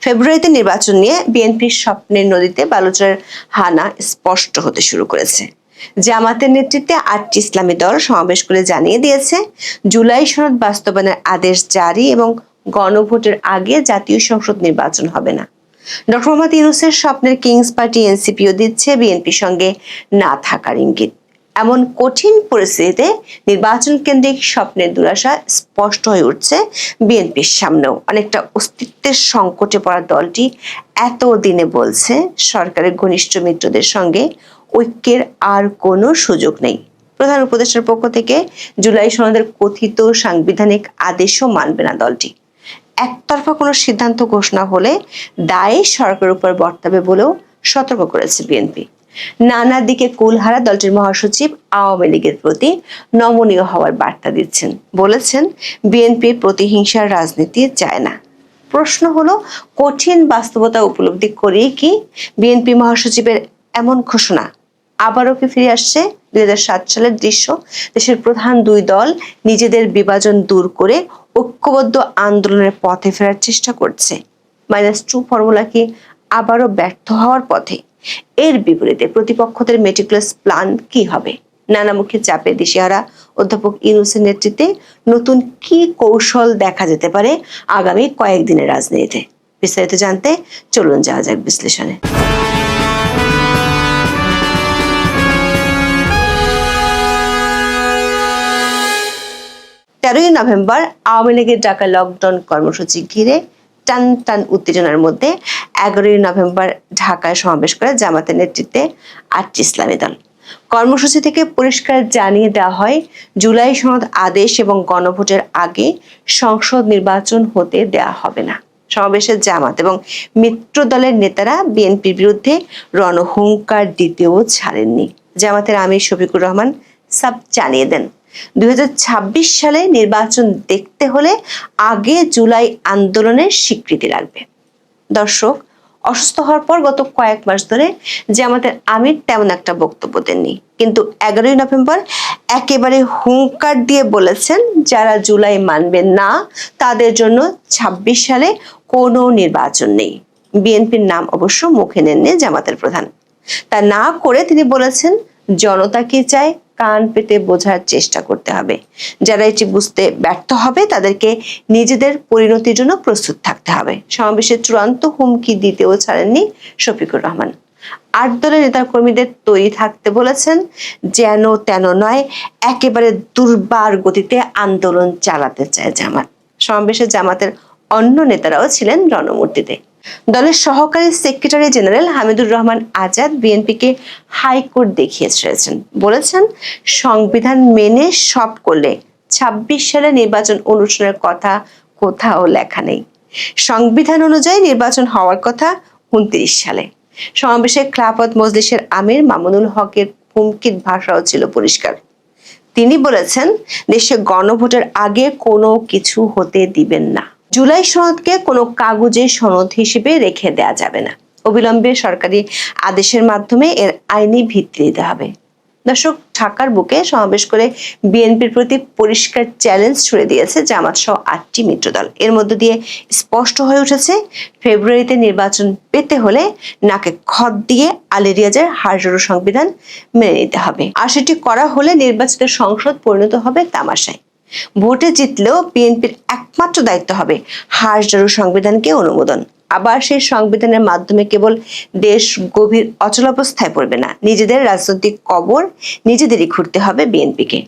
ফেব্রুয়ারিতে নির্বাচন নিয়ে বিএনপির স্বপ্নের নদীতে বালুচরের হানা স্পষ্ট হতে শুরু করেছে। জামাতের নেতৃত্বে ৮টি ইসলামী দল সমাবেশ করে জানিয়ে দিয়েছে, জুলাই সনদ বাস্তবায়নের আদেশ জারি এবং গণভোটের আগে জাতীয় সংসদ নির্বাচন হবে না। ডক্টর মোহাম্মদ ইউনূসের স্বপ্নের কিংস পার্টি এনসিপিও দিচ্ছে বিএনপির সঙ্গে না থাকার ইঙ্গিত। এমন কঠিন পরিস্থিতিতে নির্বাচন কেন্দ্রিক স্বপ্নের দুরাশা স্পষ্ট হয়ে উঠছে বিএনপির সামনেও। অনেকটা অস্তিত্বের সংকটে পড়া দলটি এতদিনে বলছে, সরকারের ঘনিষ্ঠ মিত্রদের সঙ্গে ঐক্যের আর কোনো সুযোগ নেই। প্রধান উপদেষ্টার পক্ষ থেকে জুলাই সনদের কথিত সাংবিধানিক আদেশও মানবে না দলটি। একতরফা কোনো সিদ্ধান্ত ঘোষণা হলে দায় সরকারের উপর বর্তাবে বলেও সতর্ক করেছে বিএনপি। নানা দিকে কুলহারা দলটির মহাসচিব আওয়ামী লীগের প্রতি নমনীয় হওয়ার বার্তা দিচ্ছেন। বলেছেন, বিএনপি প্রতিহিংসার রাজনীতি চায় না। প্রশ্ন হলো, কঠিন বাস্তবতা উপলব্ধি করে কি বিএনপি মহাসচিবের এমন ঘোষণা আবারও কি ফিরে আসছে ২০০৭ সালের দৃশ্য? দেশের প্রধান দুই দল নিজেদের বিভাজন দূর করে ঐক্যবদ্ধ আন্দোলনের পথে ফেরার চেষ্টা করছে। -2 ফর্মুলা কি আবারও ব্যর্থ হওয়ার পথে? এর বিপরীতে প্রতিপক্ষদের মেটিকুলাস প্ল্যান কি হবে? নানামুখী চাপে দিশেহারা অধ্যাপক ইউনূসের নেতৃত্বে নতুন কি কৌশল দেখা যেতে পারে আগামী কয়েকদিনের রাজনীতিতে? বিস্তারিত জানতে চলুন যাওয়া যাক বিশ্লেষণে। ১৩ই নভেম্বর আওয়ামী লীগের ডাকা লকডাউন কর্মসূচি ঘিরে টান টান উত্তেজনার মধ্যে ১১ই নভেম্বর ঢাকায় সমাবেশ করে জামাতের নেতৃত্বে ৮টি ইসলামী দল। কর্মসূচি থেকে পরিষ্কার জানিয়ে দেওয়া হয়, জুলাই সনদ আদেশ এবং গণভোটের আগে সংসদ নির্বাচন হতে দেওয়া হবে না। সমাবেশে জামাত এবং মিত্র দলের নেতারা বিএনপির বিরুদ্ধে রণহুঙ্কার দিতেও ছাড়েননি। জামাতের আমির শফিকুর রহমান সাব জানিয়ে দেন, ২০২৬ সালে নির্বাচন দেখতে হলে আগে জুলাই আন্দোলনের স্বীকৃতি লাগবে। দর্শক, অসুস্থ হওয়ার পর গত কয়েক মাস ধরে জামাতের আমির তেমন একটা বক্তব্য দেননি, কিন্তু ১১ই নভেম্বর একেবারে হুঙ্কার দিয়ে বলেছেন, যারা জুলাই মানবেন না তাদের জন্য ২৬ সালে কোনো নির্বাচন নেই। বিএনপির নাম অবশ্য মুখে নেননি জামাতের প্রধান। তা না করে তিনি বলেছেন, জনতা কি চায় কান পেতে বোঝার চেষ্টা করতে হবে। যারা এটি বুঝতে ব্যর্থ হবে তাদেরকে নিজেদের পরিণতির জন্য প্রস্তুত থাকতে হবে। সমাবেশে চূড়ান্ত হুমকি দিতেও ছাড়েননি শফিকুর রহমান। ৮ দলের নেতাকর্মীদের তৈরি থাকতে বলেছেন, যেন তেন নয়, একেবারে দুর্বার গতিতে আন্দোলন চালাতে চায় জামাত। সমাবেশে জামাতের অন্য নেতারাও ছিলেন রণমূর্তিতে। দলের সহকারী সেক্রেটারি জেনারেল হামিদুর রহমান আজাদ বিএনপিকে হাইকোর্ট দেখিয়ে ছেড়েছেন। বলেছেন, সংবিধান মেনে সব করলে ২৬ সালে নির্বাচন অনুষ্ঠানের কথা কোথাও লেখা নেই। সংবিধান অনুযায়ী নির্বাচন হওয়ার কথা ২৯ সালে। সমাবেশে খেলাফত মজলিসের আমির মামুনুল হকের হুমকির ভাষাও ছিল পরিষ্কার। তিনি বলেছেন, দেশে গণভোটের আগে কোনো কিছু হতে দিবেন না। জুলাই সনদকে কোনো কাগজে সনদ হিসেবে রেখে দেয়া যাবে না। অবিলম্বে সরকারি আদেশের মাধ্যমে এর আইনি ভিত্তি দিতে হবে। দর্শক, ঢাকার বুকে সমাবেশ করে বিএনপির প্রতি পরিষ্কার চ্যালেঞ্জ ছুড়ে দিয়েছে জামাত সহ ৮টি মিত্রদল। এর মধ্য দিয়ে স্পষ্ট হয়ে উঠেছে, ফেব্রুয়ারিতে নির্বাচন পেতে হলে নাকে খত দিয়ে আলী রিয়াজের হাড়জোড়ো সংবিধান মেনে নিতে হবে। আর সেটি করা হলে নির্বাচিত সংসদ পরিণত হবে তামাশায়। ভোটে জিতলেও বিএনপির একমাত্র দায়িত্ব হবে হাড়জোড়ো সংবিধানকে অনুমোদন। আবার সেই সংবিধানের মাধ্যমে কেবল দেশ গভীর অচলাবস্থায় পড়বে না, নিজেদের রাজনৈতিক কবর নিজেদেরই খুঁড়তে হবে বিএনপিকে।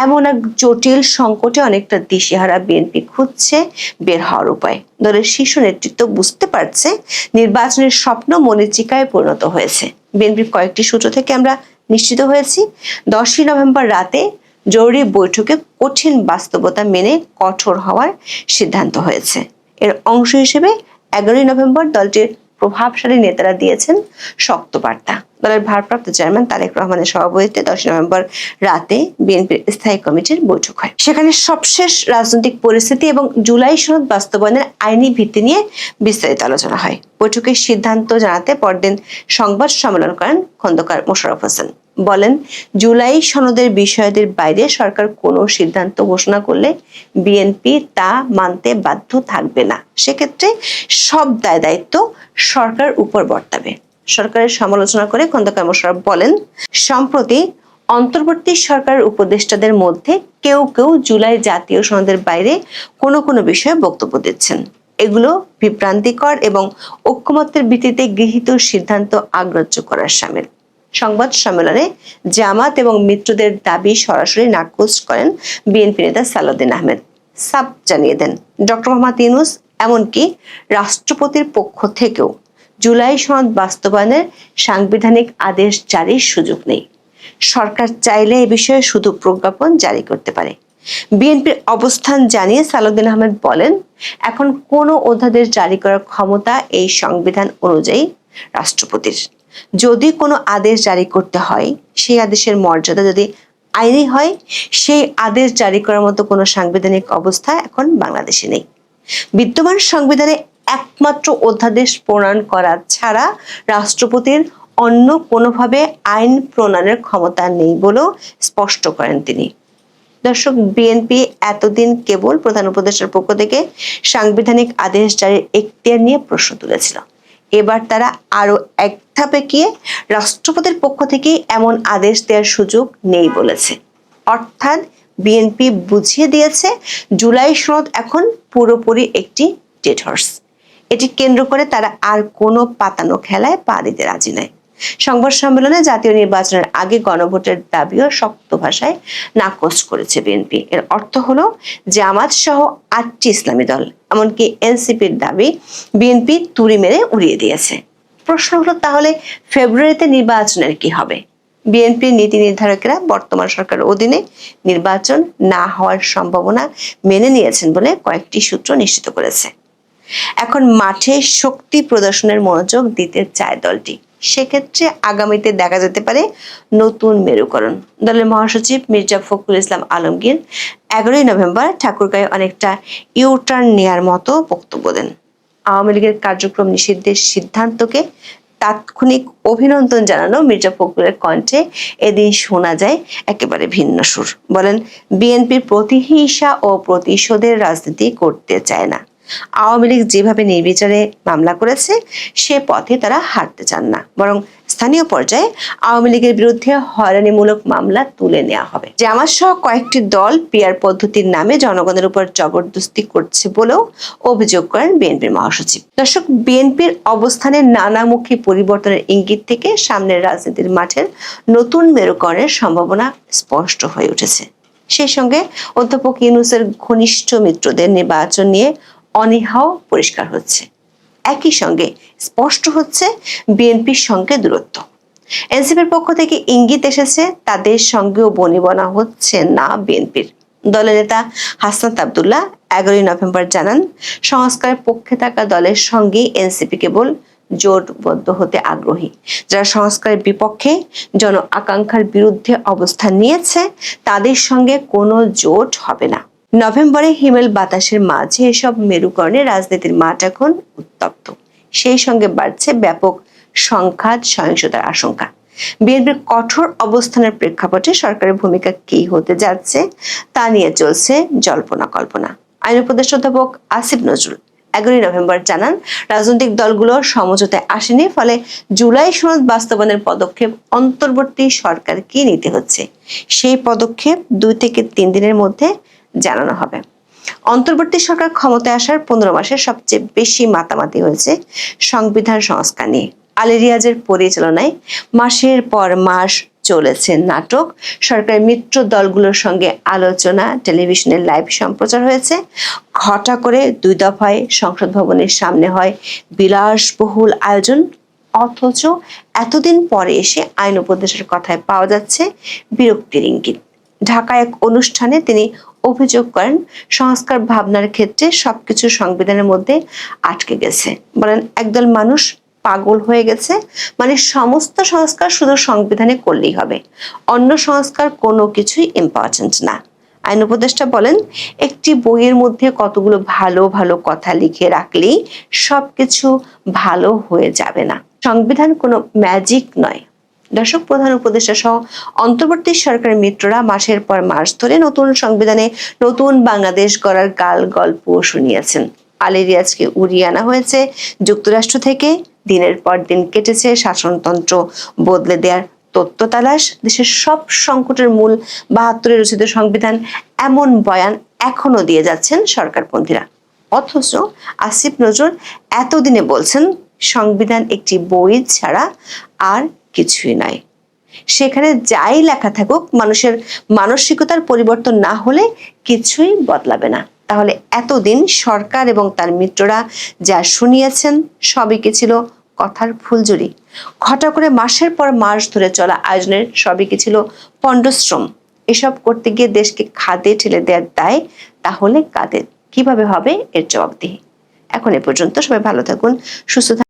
এমন এক জটিল সংকটে অনেকটা দিশেহারা বিএনপি খুঁজছে বের হওয়ার উপায়। দলের শীর্ষ নেতৃত্ব বুঝতে পারছে, নির্বাচনের স্বপ্ন মরীচিকায় পরিণত হয়েছে। বিএনপির কয়েকটি সূত্র থেকে আমরা নিশ্চিত হয়েছি, 10ই নভেম্বর রাতে জরুরি বৈঠকে কঠিন বাস্তবতা মেনে কঠোর হওয়ার সিদ্ধান্ত হয়েছে। এর অংশ হিসেবে 11ই নভেম্বর দলটির প্রভাবশালী নেতারা দিয়েছেন শক্ত বার্তা। দলের ভারপ্রাপ্ত চেয়ারম্যান তারেক রহমানের সভাপতিত্বে 10ই নভেম্বর রাতে বিএনপির স্থায়ী কমিটির বৈঠক হয়। সেখানে সবশেষ রাজনৈতিক পরিস্থিতি এবং জুলাই সনদ বাস্তবায়নের আইনি ভিত্তি নিয়ে বিস্তারিত আলোচনা হয়। বৈঠকের সিদ্ধান্ত জানাতে পরদিন সংবাদ সম্মেলন করেন খন্দকার মোশাররফ হোসেন। বলেন, জুলাই সনদের বিষয়াদির বাইরে সরকার কোনো সিদ্ধান্ত ঘোষণা করলে বিএনপি তা মানতে বাধ্য থাকবে না। সেক্ষেত্রে সব দায় দায়িত্ব সরকার উপর বর্তাবে। সরকারের সমালোচনা করে খন্দকার মোশাররফ বলেন, সম্প্রতি অন্তর্বর্তী সরকারের উপদেষ্টাদের মধ্যে কেউ কেউ জুলাই জাতীয় সনদের বাইরে কোনো কোনো বিষয়ে বক্তব্য দিচ্ছেন। এগুলো বিভ্রান্তিকর এবং ঐক্যমত্যের ভিত্তিতে গৃহীত সিদ্ধান্ত অগ্রাহ্য করার শামিল। সংবাদ সম্মেলনে জামাত এবং মিত্রদের দাবি সরাসরি নাকচ করেন বিএনপি নেতা সালাউদ্দিন আহমেদ। সাফ জানিয়ে দেন, ডক্টর মোহাম্মদ ইউনূস এমনকি রাষ্ট্রপতির পক্ষ থেকেও জুলাই সনদ বাস্তবায়নের সাংবিধানিক আদেশ জারির সুযোগ নেই। সরকার চাইলে এ বিষয়ে শুধু প্রজ্ঞাপন জারি করতে পারে। বিএনপির অবস্থান জানিয়ে সালাউদ্দিন আহমেদ বলেন, এখন কোনো অধ্যাদেশ জারি করার ক্ষমতা এই সংবিধান অনুযায়ী রাষ্ট্রপতির। যদি কোনো আদেশ জারি করতে হয়, সেই আদেশের মর্যাদা যদি আইনি হয়, সেই আদেশ জারি করার মতো কোনো সাংবিধানিক অবস্থা এখন বাংলাদেশে নেই। বিদ্যমান সংবিধানে একমাত্র অধ্যাদেশ প্রণয়ন করা ছাড়া রাষ্ট্রপতির অন্য কোনোভাবে আইন প্রণয়নের ক্ষমতা নেই বলেও স্পষ্ট করেন তিনি। দর্শক, বিএনপি এতদিন কেবল প্রধান উপদেষ্টার পক্ষ থেকে সাংবিধানিক আদেশ জারির এখতিয়ার নিয়ে প্রশ্ন তুলেছিল। এবার তারা আরো এক ধাপে গিয়ে রাষ্ট্রপতির পক্ষ থেকে এমন আদেশ দেওয়ার সুযোগ নেই বলেছে। অর্থাৎ বিএনপি বুঝিয়ে দিয়েছে জুলাই সনদ এখন পুরোপুরি একটি ডেড হর্স। এটি কেন্দ্র করে তারা আর কোনো পাতানো খেলায় পা দিতে রাজি নয়। সংবাদ সম্মেলনে জাতীয় নির্বাচনের আগে গণভোটের দাবিও শক্ত ভাষায় নাকচ করেছে বিএনপি। এর অর্থ হলো জামাত সহ 8টি ইসলামী দল, এমনকি এনসিপির দাবি বিএনপি তুড়ি মেরে উড়িয়ে দিয়েছে। প্রশ্ন হলো, তাহলে ফেব্রুয়ারিতে নির্বাচনের কি হবে? বিএনপির নীতি নির্ধারকেরা বর্তমান সরকারের অধীনে নির্বাচন না হওয়ার সম্ভাবনা মেনে নিয়েছেন বলে কয়েকটি সূত্র নিশ্চিত করেছে। এখন মাঠে শক্তি প্রদর্শনের মনোযোগ দিতে চায় দলটি। সেক্ষেত্রে আগামীতে দেখা যেতে পারে নতুন মেরুকরণ। দলের মহাসচিব মির্জা ফখরুল ইসলাম আলমগীর 11ই নভেম্বর ঠাকুরগাঁয়ে অনেকটা ইউটার্ন নেয়ার মতো বক্তব্য দেন। আওয়ামী লীগের কার্যক্রম নিষিদ্ধের সিদ্ধান্তকে তাৎক্ষণিক অভিনন্দন জানানো মির্জা ফখরুলের কণ্ঠে এদিন শোনা যায় একেবারে ভিন্ন সুর। বলেন, বিএনপির প্রতিহিংসা ও প্রতিশোধের রাজনীতি করতে চায় না। আওয়ামী লীগ যেভাবে নির্বিচারে মামলা করেছে সে পথে তারা হাঁটতে চান না, বরং স্থানীয় পর্যায়ে আওয়ামী লীগের বিরুদ্ধে হয়রানিমূলক মামলা তুলে নেওয়া হবে। জামাত সহ কয়েকটি দল পিআর পদ্ধতির নামে জনগণের উপর জবরদস্তি করছে বলেও অভিযোগ করেন বিএনপির মহাসচিব। দর্শক, বিএনপির অবস্থানের নানামুখী পরিবর্তনের ইঙ্গিত থেকে সামনের রাজনীতির মাঠের নতুন মেরুকরণের সম্ভাবনা স্পষ্ট হয়ে উঠেছে। সেই সঙ্গে অধ্যাপক ইউনূসের ঘনিষ্ঠ মিত্রদের নির্বাচন নিয়ে অনীহাও পরিষ্কার হচ্ছে। একই সঙ্গে স্পষ্ট হচ্ছে বিএনপির সঙ্গে দূরত্ব। এনসিপির পক্ষ থেকে ইঙ্গিত এসেছে তাদের সঙ্গেও বনিবনা হচ্ছে না বিএনপির। দলের নেতা হাসনাত আব্দুল্লাহ 11ই নভেম্বর জানান, সংস্কারের পক্ষে থাকা দলের সঙ্গে এনসিপি কেবল জোটবদ্ধ হতে আগ্রহী। যারা সংস্কারের বিপক্ষে, জন আকাঙ্ক্ষার বিরুদ্ধে অবস্থান নিয়েছে, তাদের সঙ্গে কোনো জোট হবে না। নভেম্বরে হিমেল বাতাসের মাঝে এসব মেরুকরণে রাজনীতির মাঠ এখন উত্তপ্ত। সেই সঙ্গে বাড়ছে ব্যাপক সংঘাত, সহিংসতার আশঙ্কা। বিএনপির কঠোর অবস্থানের প্রেক্ষাপটে সরকারের ভূমিকা কি হতে যাচ্ছে তা নিয়ে চলছে জল্পনা কল্পনা। আইন উপদেষ্টা অধ্যাপক আসিফ নজরুল 11ই নভেম্বর জানান, রাজনৈতিক দলগুলো সমঝোতায় আসেনি, ফলে জুলাই সনদ বাস্তবায়নের পদক্ষেপ অন্তর্বর্তী সরকারকে নিতে হচ্ছে। সেই পদক্ষেপ 2 থেকে 3 দিনের মধ্যে জানানো হবে। অন্তর্বর্তী সরকার ক্ষমতায় আসার 15 মাসে সবচেয়ে বেশি মাতামাতি হয়েছে সংবিধান সংস্কার নিয়ে। আলী রিয়াজের পরিচালনায় মাসের পর মাস চলেছে নাটক। সরকারের মিত্র দলগুলোর সঙ্গে আলোচনা, টেলিভিশনের লাইভ সম্প্রচার হয়েছে। ঘটা করে 2 দফায় সংসদ ভবনের সামনে হয় বিলাসবহুল আয়োজন, অথচ এতদিন পরে এসে আইন উপদেষ্টার কথায় পাওয়া যাচ্ছে বিরক্তির ইঙ্গিত। ঢাকায় এক অনুষ্ঠানে তিনি অভিযোগ করেন, সংস্কার ভাবনার ক্ষেত্রে সবকিছু সংবিধানের মধ্যে আটকে গেছে। বলেন, একদল মানুষ পাগল হয়ে গেছে, মানে সমস্ত সংস্কার শুধু সংবিধানে করলেই হবে, অন্য সংস্কার কোনো কিছুই ইম্পর্টেন্ট না। আইন উপদেষ্টা বলেন, একটি বইয়ের মধ্যে কতগুলো ভালো ভালো কথা লিখে রাখলেই সবকিছু ভালো হয়ে যাবে না। সংবিধান কোনো ম্যাজিক নয়, দর্শক, প্রধান উপদেষ্টা সহ অন্তর্বর্তী সরকারের মিত্ররা মাসের পর মাস ধরে নতুন সংবিধানে নতুন বাংলাদেশ গড়ার গাল গল্প শুনিয়েছেন। আলী রিয়াজকে উড়িয়ে আনা হয়েছে যুক্তরাষ্ট্র থেকে। দিনের পর দিন কেটেছে শাসনতন্ত্র বদলে দেওয়ার তত্ত্ব তালাশ। দেশের সব সংকটের মূল ৭২ রচিত সংবিধান, এমন বয়ান এখনো দিয়ে যাচ্ছেন সরকারপন্থীরা। অথচ আসিফ নজরুল এতদিনে বলছেন সংবিধান একটি বই ছাড়া আর কিছুই নয়। সেখানে যাই লেখা থাকুক, মানুষের মানসিকতার পরিবর্তন না হলে কিছুই বদলাবে না। তাহলে এতদিন সরকার এবং তার মিত্ররা যা শুনিয়েছেন সবই কি ছিল কথার ফুলঝুরি? ঘটা করে মাসের পর মাস ধরে চলা আয়োজনের সবই কি ছিল পণ্ডশ্রম? এসব করতে গিয়ে দেশকে খাদে ঠেলে দেওয়ার দায় তাহলে কাদের? কিভাবে হবে এর জবাবদিহি? এখন এ পর্যন্ত। সবাই ভালো থাকুন, সুস্থ থাকুন।